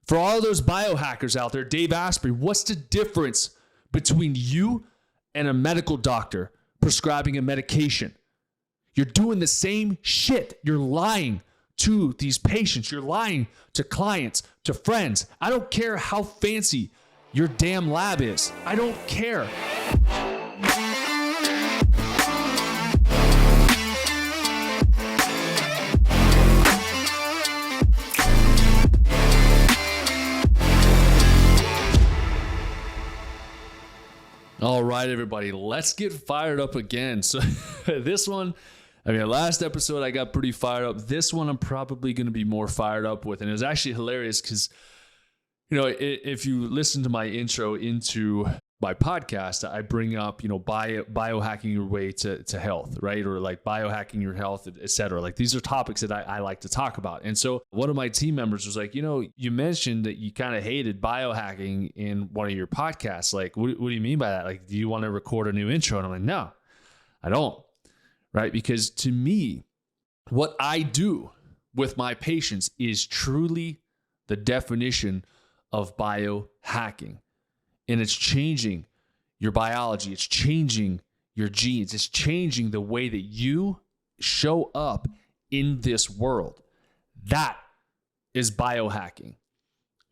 For all those biohackers out there, Dave Asprey, what's the difference between you and a medical doctor prescribing a medication? You're doing the same shit. You're lying to these patients. You're lying to clients, to friends. I don't care how fancy your damn lab is. I don't care. All right, everybody, let's get fired up again. So this one, last episode I got pretty fired up. This one I'm probably going to be more fired up with. And it was actually hilarious because, if you listen to my intro into my podcast, I bring up, biohacking your way to health, right? Or like biohacking your health, et cetera. Like these are topics that I like to talk about. And so one of my team members was like, you mentioned that you kind of hated biohacking in one of your podcasts. Like, what do you mean by that? Like, do you want to record a new intro? And I'm like, no, I don't. Right? Because to me, what I do with my patients is truly the definition of biohacking. And it's changing your biology. It's changing your genes. It's changing the way that you show up in this world. That is biohacking.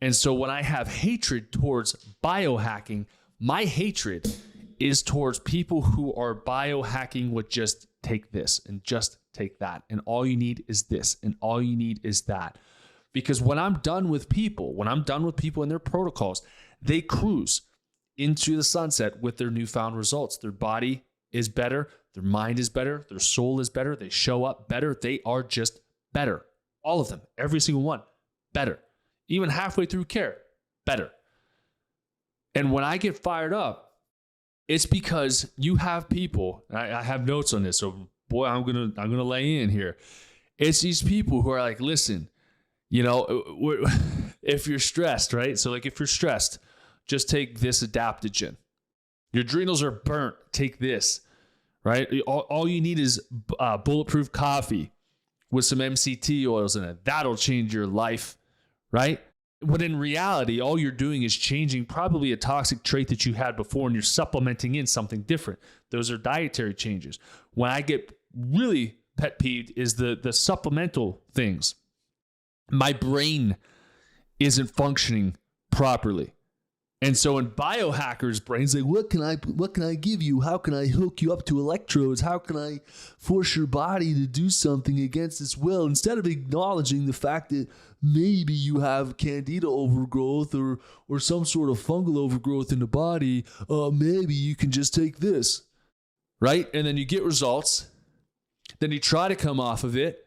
And so when I have hatred towards biohacking, my hatred is towards people who are biohacking with just take this and just take that. And all you need is this and all you need is that. Because when I'm done with people and their protocols, they cruise into the sunset with their newfound results. Their body is better. Their mind is better. Their soul is better. They show up better. They are just better. All of them, every single one, better. Even halfway through care, better. And when I get fired up, it's because you have people, I have notes on this, so boy, I'm gonna lay in here. It's these people who are like, listen, if you're stressed, right? So like if you're stressed, just take this adaptogen. Your adrenals are burnt, take this, right? All you need is bulletproof coffee with some MCT oils in it. That'll change your life, right? When in reality, all you're doing is changing probably a toxic trait that you had before and you're supplementing in something different. Those are dietary changes. When I get really pet peeved is the supplemental things. My brain isn't functioning properly. And so in biohackers' brains, like, what can I give you? How can I hook you up to electrodes? How can I force your body to do something against its will? Instead of acknowledging the fact that maybe you have candida overgrowth or some sort of fungal overgrowth in the body, maybe you can just take this, right? And then you get results. Then you try to come off of it.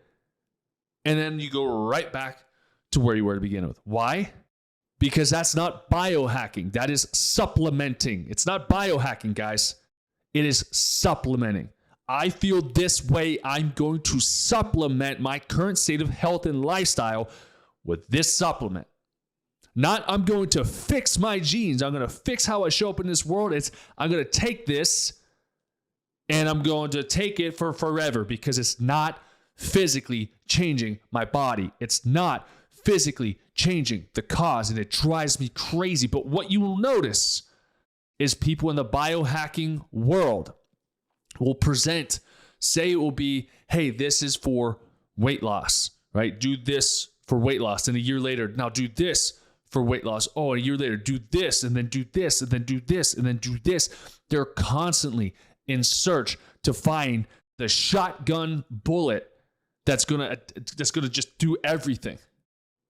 And then you go right back to where you were to begin with. Why? Because that's not biohacking. That is supplementing. It's not biohacking, guys. It is supplementing. I feel this way. I'm going to supplement my current state of health and lifestyle with this supplement. Not I'm going to fix my genes. I'm going to fix how I show up in this world. I'm going to take this and I'm going to take it for forever because it's not physically changing my body. It's not physically changing the cause, and it drives me crazy. But what you will notice is people in the biohacking world will say it will be, hey, this is for weight loss, right? Do this for weight loss. And a year later, now do this for weight loss. Oh, a year later, do this, and then do this, and then do this, and then do this. They're constantly in search to find the shotgun bullet that's gonna just do everything.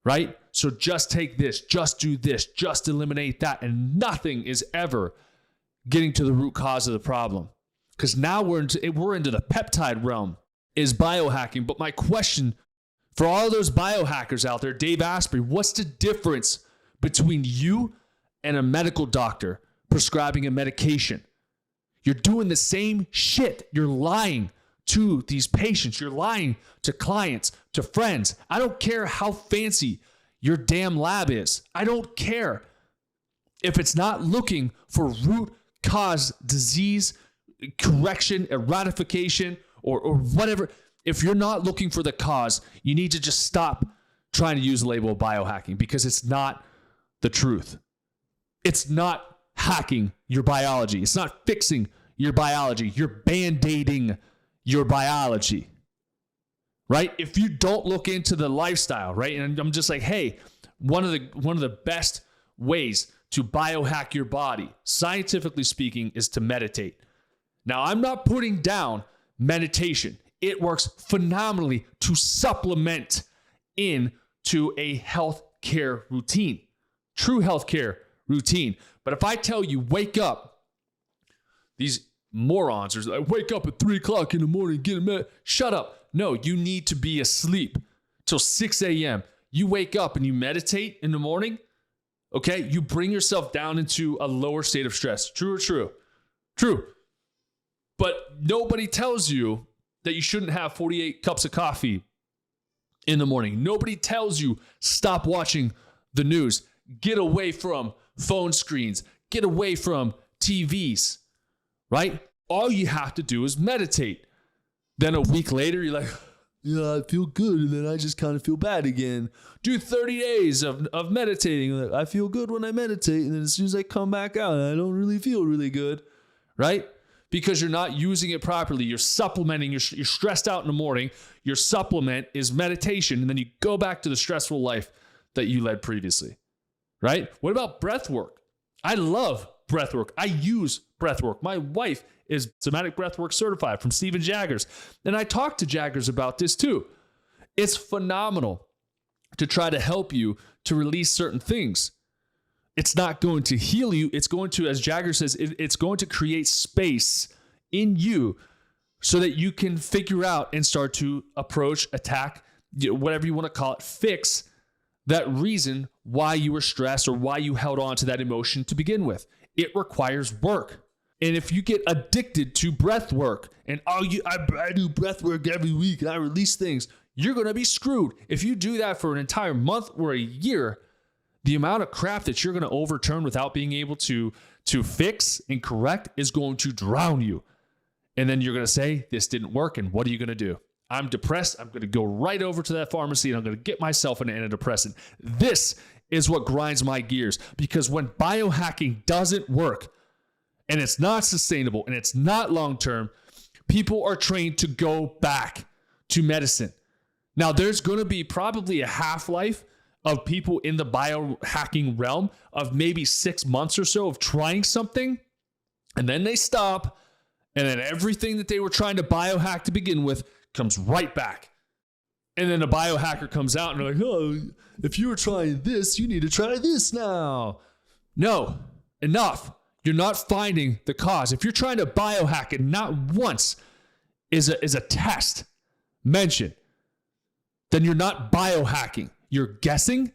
Right? So just take this, just do this, just eliminate that. And nothing is ever getting to the root cause of the problem. Because now we're into the peptide realm is biohacking. But my question for all those biohackers out there, Dave Asprey, what's the difference between you and a medical doctor prescribing a medication? You're doing the same shit. You're lying to these patients. You're lying to clients, to friends. I don't care how fancy your damn lab is. I don't care if it's not looking for root cause disease correction, eradication, or whatever. If you're not looking for the cause, you need to just stop trying to use the label of biohacking because it's not the truth. It's not hacking your biology. It's not fixing your biology. You're band-aiding your biology, right? If you don't look into the lifestyle, right? And I'm just like, hey, one of the best ways to biohack your body, scientifically speaking, is to meditate. Now, I'm not putting down meditation. It works phenomenally to supplement into a healthcare routine, true healthcare routine. But if I tell you, wake up, these morons are like, wake up at 3 o'clock in the morning, get a med. Shut up. No, you need to be asleep till 6 a.m. You wake up and you meditate in the morning, okay? You bring yourself down into a lower state of stress. True or true? True. But nobody tells you that you shouldn't have 48 cups of coffee in the morning. Nobody tells you stop watching the news. Get away from phone screens. Get away from TVs, right? All you have to do is meditate. Then a week later, you're like, yeah, I feel good. And then I just kind of feel bad again. Do 30 days of meditating. I feel good when I meditate. And then as soon as I come back out, I don't really feel really good, right? Because you're not using it properly. You're supplementing. You're stressed out in the morning. Your supplement is meditation. And then you go back to the stressful life that you led previously, right? What about breath work? I love breath work. I use breath work. My wife is somatic breath work certified from Stephen Jaggers. And I talked to Jaggers about this too. It's phenomenal to try to help you to release certain things. It's not going to heal you. It's going to, as Jagger says, it's going to create space in you so that you can figure out and start to approach, attack, whatever you want to call it, fix that reason why you were stressed or why you held on to that emotion to begin with. It requires work. And if you get addicted to breath work and I do breath work every week and I release things, you're going to be screwed. If you do that for an entire month or a year, the amount of crap that you're going to overturn without being able to fix and correct is going to drown you. And then you're going to say, this didn't work. And what are you going to do? I'm depressed. I'm going to go right over to that pharmacy and I'm going to get myself an antidepressant. This is what grinds my gears, because when biohacking doesn't work and it's not sustainable and it's not long-term, people are trained to go back to medicine. Now, there's going to be probably a half-life of people in the biohacking realm of maybe 6 months or so of trying something, and then they stop, and then everything that they were trying to biohack to begin with comes right back. And then a biohacker comes out and they're like, oh, if you were trying this, you need to try this now. No, enough. You're not finding the cause. If you're trying to biohack it, not once is a test mentioned, then you're not biohacking. You're guessing,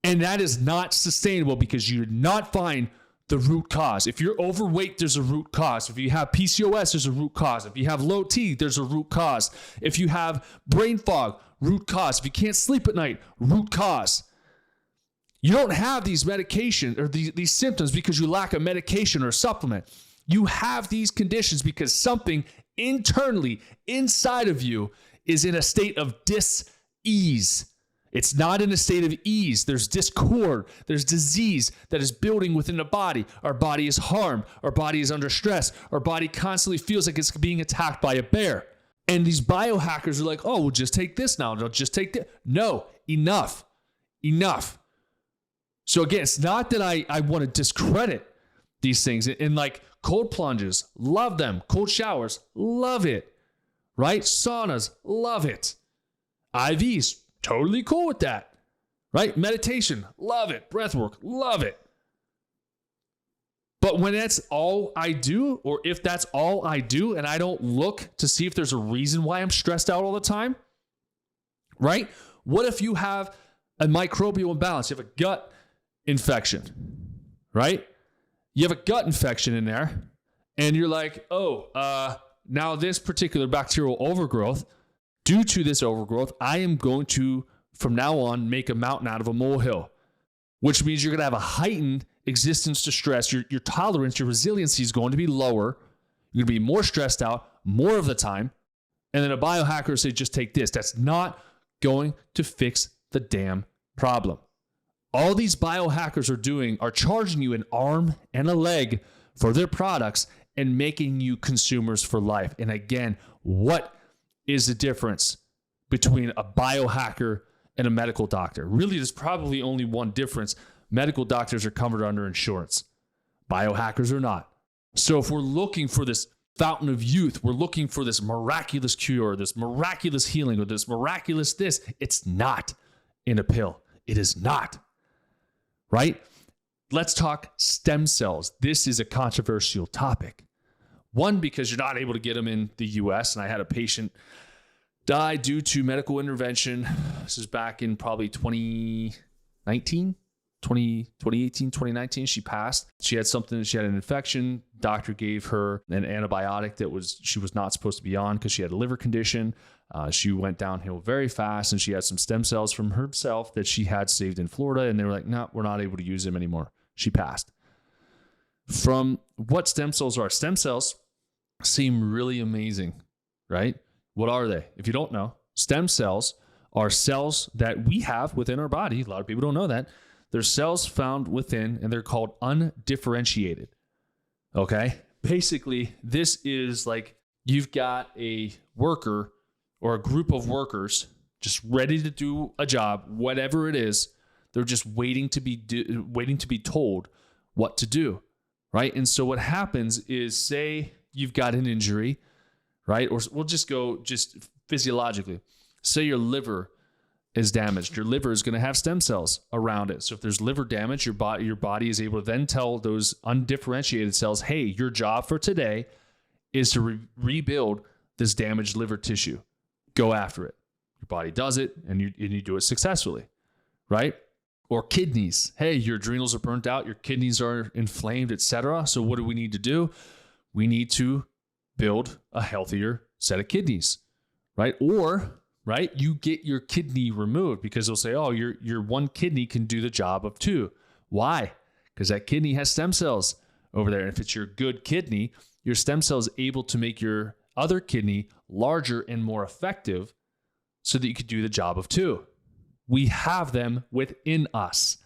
and that is not sustainable because you did not find the root cause. If you're overweight, there's a root cause. If you have PCOS, there's a root cause. If you have low T, there's a root cause. If you have brain fog, root cause. If you can't sleep at night, root cause. You don't have these medications or these symptoms because you lack a medication or a supplement. You have these conditions because something internally inside of you is in a state of dis-ease. It's not in a state of ease. There's discord. There's disease that is building within the body. Our body is harmed. Our body is under stress. Our body constantly feels like it's being attacked by a bear. And these biohackers are like, oh, we'll just take this now. They'll just take this. No, enough. Enough. So again, it's not that I want to discredit these things. And like cold plunges, love them. Cold showers, love it. Right? Saunas, love it. IVs, totally cool with that, right? Meditation, love it. Breath work, love it. But when that's all I do, or if that's all I do, and I don't look to see if there's a reason why I'm stressed out all the time, right? What if you have a microbial imbalance? You have a gut infection, right? You have a gut infection in there, and you're like, now this particular bacterial overgrowth, due to this overgrowth, I am going to, from now on, make a mountain out of a molehill, which means you're going to have a heightened existence to stress. Your tolerance, your resiliency is going to be lower. You're going to be more stressed out more of the time. And then a biohacker will say, just take this. That's not going to fix the damn problem. All these biohackers are doing are charging you an arm and a leg for their products and making you consumers for life. And again, what is the difference between a biohacker and a medical doctor? Really, there's probably only one difference. Medical doctors are covered under insurance. Biohackers are not. So if we're looking for this fountain of youth, we're looking for this miraculous cure, this miraculous healing, or this miraculous this, it's not in a pill. It is not. Right? Let's talk stem cells. This is a controversial topic. One, because you're not able to get them in the US, and I had a patient die due to medical intervention. This is back in probably 2018, 2019. She passed. She had an infection. Doctor gave her an antibiotic that she was not supposed to be on because she had a liver condition. She went downhill very fast, and she had some stem cells from herself that she had saved in Florida, and they were like, no, we're not able to use them anymore. She passed. From what stem cells are, stem cells seem really amazing, right? What are they? If you don't know, stem cells are cells that we have within our body. A lot of people don't know that. They're cells found within, and they're called undifferentiated. Okay? Basically, this is like you've got a worker or a group of workers just ready to do a job, whatever it is. They're just waiting to be told what to do, right? And so what happens is, say you've got an injury, right? Or we'll just go physiologically. Say your liver is damaged. Your liver is going to have stem cells around it. So if there's liver damage, your body is able to then tell those undifferentiated cells, hey, your job for today is to rebuild this damaged liver tissue. Go after it. Your body does it, and you do it successfully, right? Or kidneys. Hey, your adrenals are burnt out, your kidneys are inflamed, etc. So what do we need to do? We need to build a healthier set of kidneys, right? Or, right, you get your kidney removed because they'll say, oh, your one kidney can do the job of two. Why? Because that kidney has stem cells over there. And if it's your good kidney, your stem cell is able to make your other kidney larger and more effective so that you could do the job of two. We have them within us.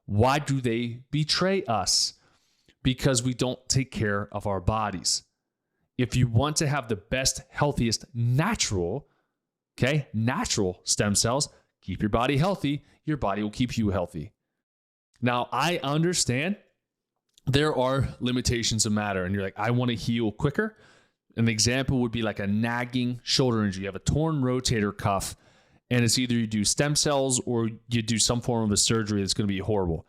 Why do they betray us? Because we don't take care of our bodies. If you want to have the best, healthiest, natural stem cells, keep your body healthy. Your body will keep you healthy. Now, I understand there are limitations of matter, and you're like, I want to heal quicker. An example would be like a nagging shoulder injury. You have a torn rotator cuff, and it's either you do stem cells or you do some form of a surgery that's going to be horrible.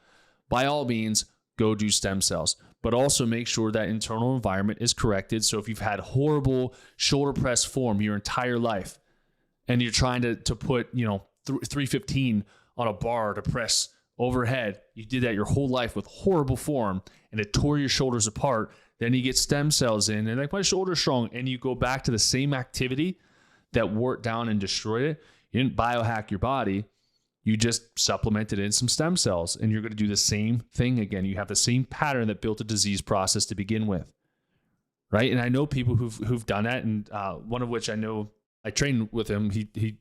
By all means, go do stem cells, but also make sure that internal environment is corrected. So if you've had horrible shoulder press form your entire life, and you're trying to put 315 on a bar to press overhead, you did that your whole life with horrible form, and it tore your shoulders apart. Then you get stem cells in, and like, my shoulder's strong, and you go back to the same activity that wore it down and destroyed it. You didn't biohack your body. You just supplemented in some stem cells, and you're going to do the same thing again. You have the same pattern that built a disease process to begin with, right? And I know people who've done that, and one of which I know, I train with him.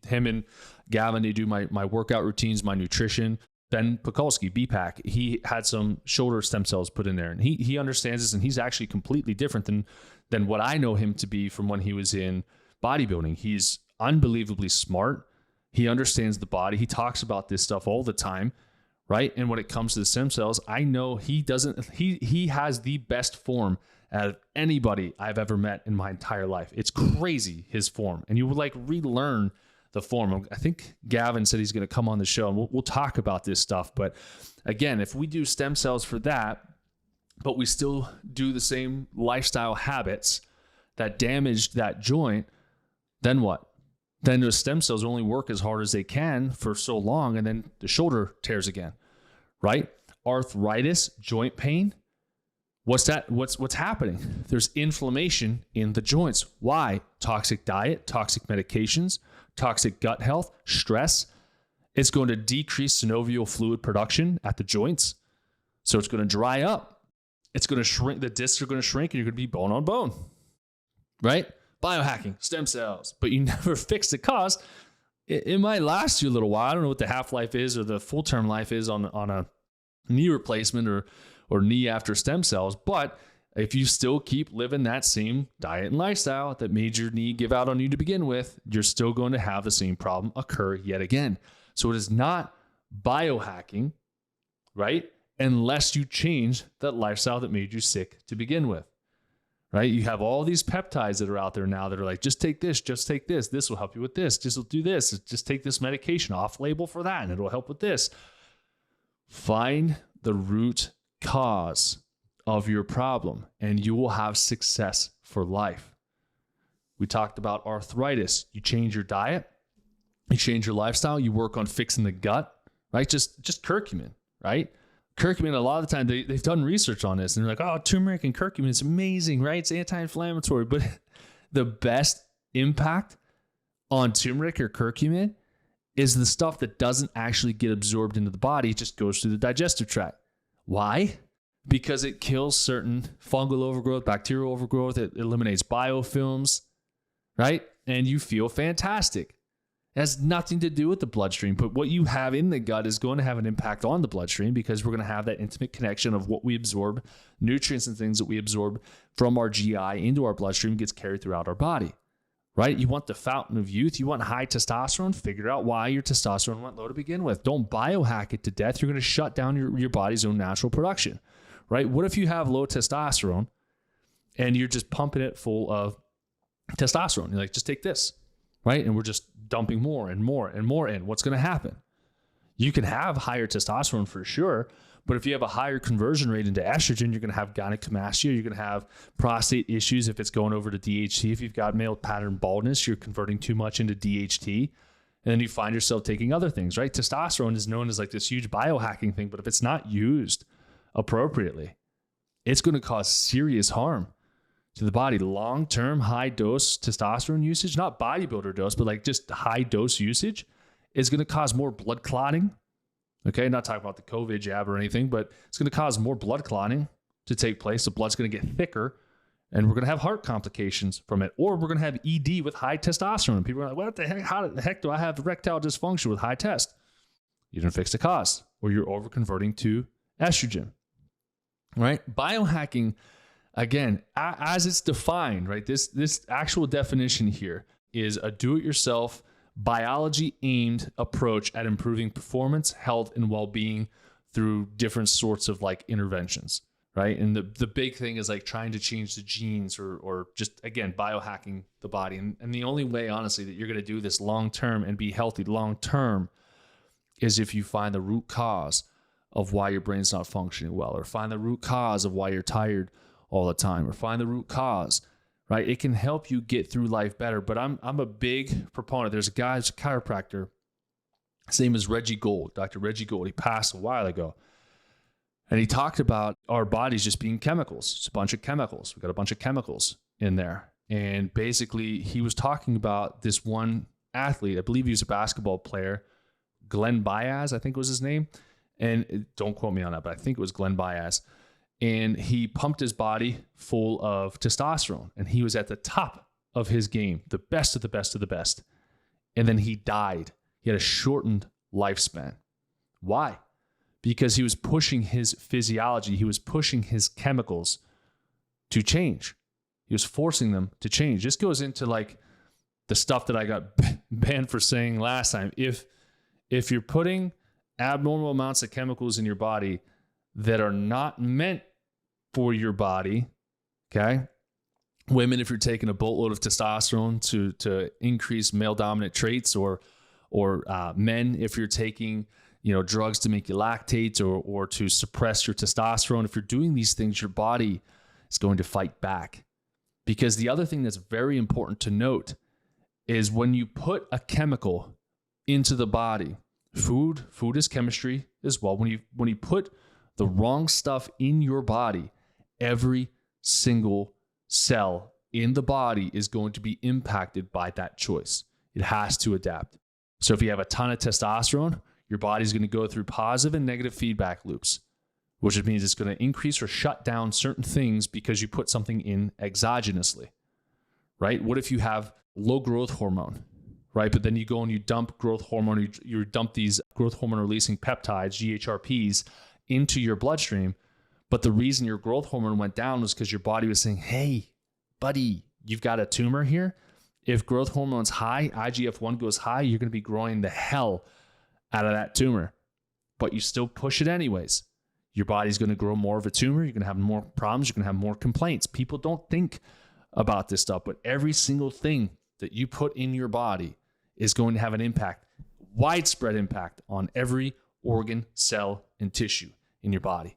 Him and Gavin, they do my workout routines, my nutrition. Ben Pekulski, BPAC, he had some shoulder stem cells put in there, and he understands this, and he's actually completely different than what I know him to be from when he was in bodybuilding. He's unbelievably smart. He understands the body. He talks about this stuff all the time, right? And when it comes to the stem cells, I know he has the best form out of anybody I've ever met in my entire life. It's crazy, his form. And you would like relearn the form. I think Gavin said he's going to come on the show, and we'll talk about this stuff. But again, if we do stem cells for that, but we still do the same lifestyle habits that damaged that joint, then what? Then those stem cells only work as hard as they can for so long, and then the shoulder tears again, right? Arthritis, joint pain. What's that? What's happening? There's inflammation in the joints. Why? Toxic diet, toxic medications, toxic gut health, stress. It's going to decrease synovial fluid production at the joints. So it's going to dry up. It's going to shrink. The discs are going to shrink, and you're going to be bone on bone, right? Biohacking, stem cells, but you never fix the cause. it might last you a little while. I don't know what the half-life is or the full-term life is on a knee replacement or knee after stem cells. But if you still keep living that same diet and lifestyle that made your knee give out on you to begin with, you're still going to have the same problem occur yet again. So it is not biohacking, right? Unless you change that lifestyle that made you sick to begin with, right? You have all these peptides that are out there now that are like, just take this, this will help you with this, just will do this, just take this medication off label for that, and it'll help with this. Find the root cause of your problem, and you will have success for life. We talked about arthritis. You change your diet, you change your lifestyle, you work on fixing the gut, right? Just curcumin, right? Curcumin, a lot of the time, they've done research on this, and they're like, oh, turmeric and curcumin, it's amazing, right? It's anti-inflammatory. But the best impact on turmeric or curcumin is the stuff that doesn't actually get absorbed into the body. It just goes through the digestive tract. Why? Because it kills certain fungal overgrowth, bacterial overgrowth. It eliminates biofilms, right? And you feel fantastic. It has nothing to do with the bloodstream, but what you have in the gut is going to have an impact on the bloodstream, because we're going to have that intimate connection of what we absorb, nutrients and things that we absorb from our GI into our bloodstream gets carried throughout our body, right? You want the fountain of youth. You want high testosterone. Figure out why your testosterone went low to begin with. Don't biohack it to death. You're going to shut down your body's own natural production, right? What if you have low testosterone and you're just pumping it full of testosterone? You're like, just take this, right? And we're just dumping more and more and more in. What's going to happen? You can have higher testosterone for sure, but if you have a higher conversion rate into estrogen, you're going to have gynecomastia. You're going to have prostate issues if it's going over to DHT. If you've got male pattern baldness, you're converting too much into DHT. And then you find yourself taking other things, right? Testosterone is known as like this huge biohacking thing, but if it's not used appropriately, it's going to cause serious harm to the body. Long-term high dose testosterone usage, not bodybuilder dose, but like just high dose usage, is going to cause more blood clotting. Okay, not talking about the COVID jab or anything, but it's going to cause more blood clotting to take place. The blood's going to get thicker, and we're going to have heart complications from it. Or we're going to have ED with high testosterone. And people are like, what the heck? How the heck do I have erectile dysfunction with high test? You didn't fix the cause, or you're over-converting to estrogen, right? Biohacking, again, as it's defined, right? This actual definition here is a do-it-yourself, biology-aimed approach at improving performance, health, and well-being through different sorts of like interventions, right? And the big thing is like trying to change the genes or just, again, biohacking the body. And the only way, honestly, that you're going to do this long-term and be healthy long-term is if you find the root cause of why your brain's not functioning well, or find the root cause of why you're tired all the time, or find the root cause, right? It can help you get through life better. But I'm a big proponent. There's a guy, a chiropractor. His name is Reggie Gold, Dr. Reggie Gold. He passed a while ago. And he talked about our bodies just being chemicals. It's a bunch of chemicals. We've got a bunch of chemicals in there. And basically, he was talking about this one athlete. I believe he was a basketball player, Glenn Baez, I think was his name. And don't quote me on that, but I think it was Glenn Baez. And he pumped his body full of testosterone, and he was at the top of his game, the best of the best of the best. And then he died. He had a shortened lifespan. Why? Because he was pushing his physiology. He was pushing his chemicals to change. He was forcing them to change. This goes into like the stuff that I got banned for saying last time. If you're putting abnormal amounts of chemicals in your body that are not meant for your body, okay? Women, if you're taking a boatload of testosterone to increase male dominant traits, or men, if you're taking, drugs to make you lactate or to suppress your testosterone, if you're doing these things, your body is going to fight back. Because the other thing that's very important to note is when you put a chemical into the body, food is chemistry as well. When you put the wrong stuff in your body, every single cell in the body is going to be impacted by that choice. It has to adapt. So if you have a ton of testosterone, your body's going to go through positive and negative feedback loops, which means it's going to increase or shut down certain things because you put something in exogenously, right? What if you have low growth hormone, right? But then you go and you dump growth hormone, you dump these growth hormone releasing peptides, GHRPs, into your bloodstream. But the reason your growth hormone went down was because your body was saying, hey, buddy, you've got a tumor here. If growth hormone's high, IGF-1 goes high, you're going to be growing the hell out of that tumor. But you still push it anyways. Your body's going to grow more of a tumor. You're going to have more problems. You're going to have more complaints. People don't think about this stuff, but every single thing that you put in your body is going to have an impact, widespread impact on every organ, cell, and tissue in your body.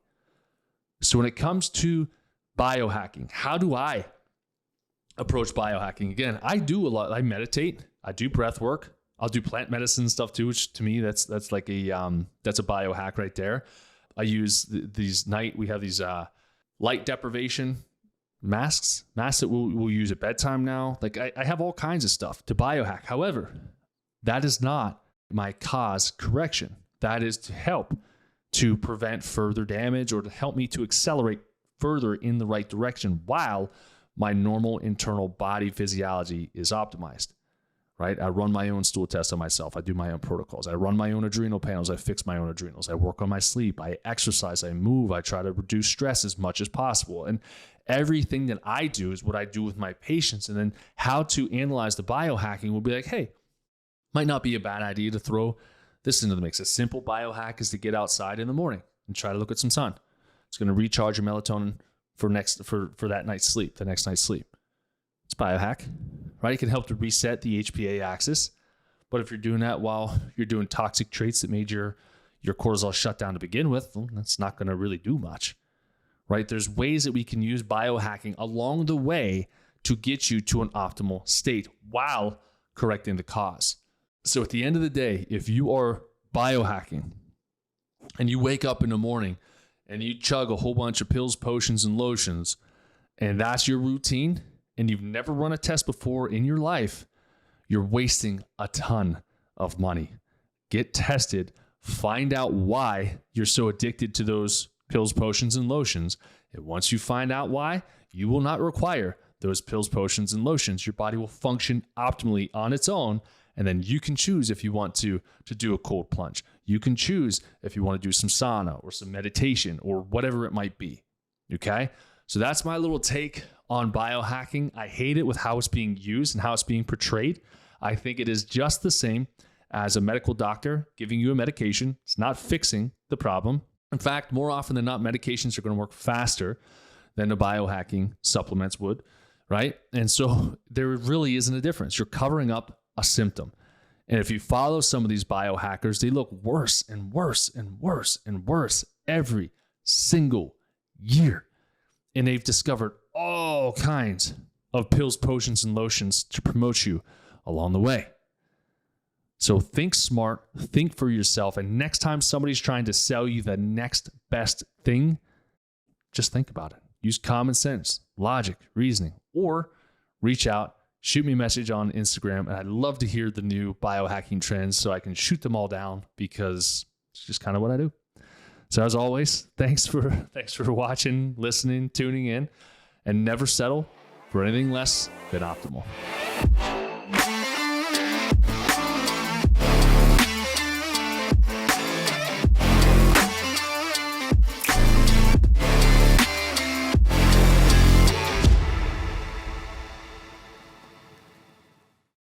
So when it comes to biohacking, how do I approach biohacking? Again, I do a lot. I meditate. I do breath work. I'll do plant medicine stuff too, which to me, that's like that's a biohack right there. I use we have these light deprivation masks that we'll use at bedtime now. Like I have all kinds of stuff to biohack. However, that is not my cause correction. That is to help to prevent further damage or to help me to accelerate further in the right direction while my normal internal body physiology is optimized, right? I run my own stool test on myself. I do my own protocols. I run my own adrenal panels. I fix my own adrenals. I work on my sleep. I exercise. I move. I try to reduce stress as much as possible. And everything that I do is what I do with my patients. And then how to analyze the biohacking will be like, hey, might not be a bad idea to throw this into the mix. A simple biohack is to get outside in the morning and try to look at some sun. It's going to recharge your melatonin for that night's sleep, the next night's sleep. It's biohack, right? It can help to reset the HPA axis. But if you're doing that while you're doing toxic traits that made your cortisol shut down to begin with, well, that's not going to really do much, right? There's ways that we can use biohacking along the way to get you to an optimal state while correcting the cause. So at the end of the day, if you are biohacking and you wake up in the morning and you chug a whole bunch of pills, potions, and lotions, and that's your routine, and you've never run a test before in your life, you're wasting a ton of money. Get tested, find out why you're so addicted to those pills, potions, and lotions. And once you find out why, you will not require those pills, potions, and lotions. Your body will function optimally on its own. And then you can choose if you want to do a cold plunge. You can choose if you want to do some sauna or some meditation or whatever it might be. Okay? So that's my little take on biohacking. I hate it with how it's being used and how it's being portrayed. I think it is just the same as a medical doctor giving you a medication. It's not fixing the problem. In fact, more often than not, medications are going to work faster than the biohacking supplements would, right? And so there really isn't a difference. You're covering up a symptom. And if you follow some of these biohackers, they look worse and worse and worse and worse every single year. And they've discovered all kinds of pills, potions, and lotions to promote you along the way. So think smart, think for yourself. And next time somebody's trying to sell you the next best thing, just think about it. Use common sense, logic, reasoning, or reach out. Shoot me a message on Instagram, and I'd love to hear the new biohacking trends so I can shoot them all down because it's just kind of what I do. So as always, thanks for watching, listening, tuning in, and never settle for anything less than optimal.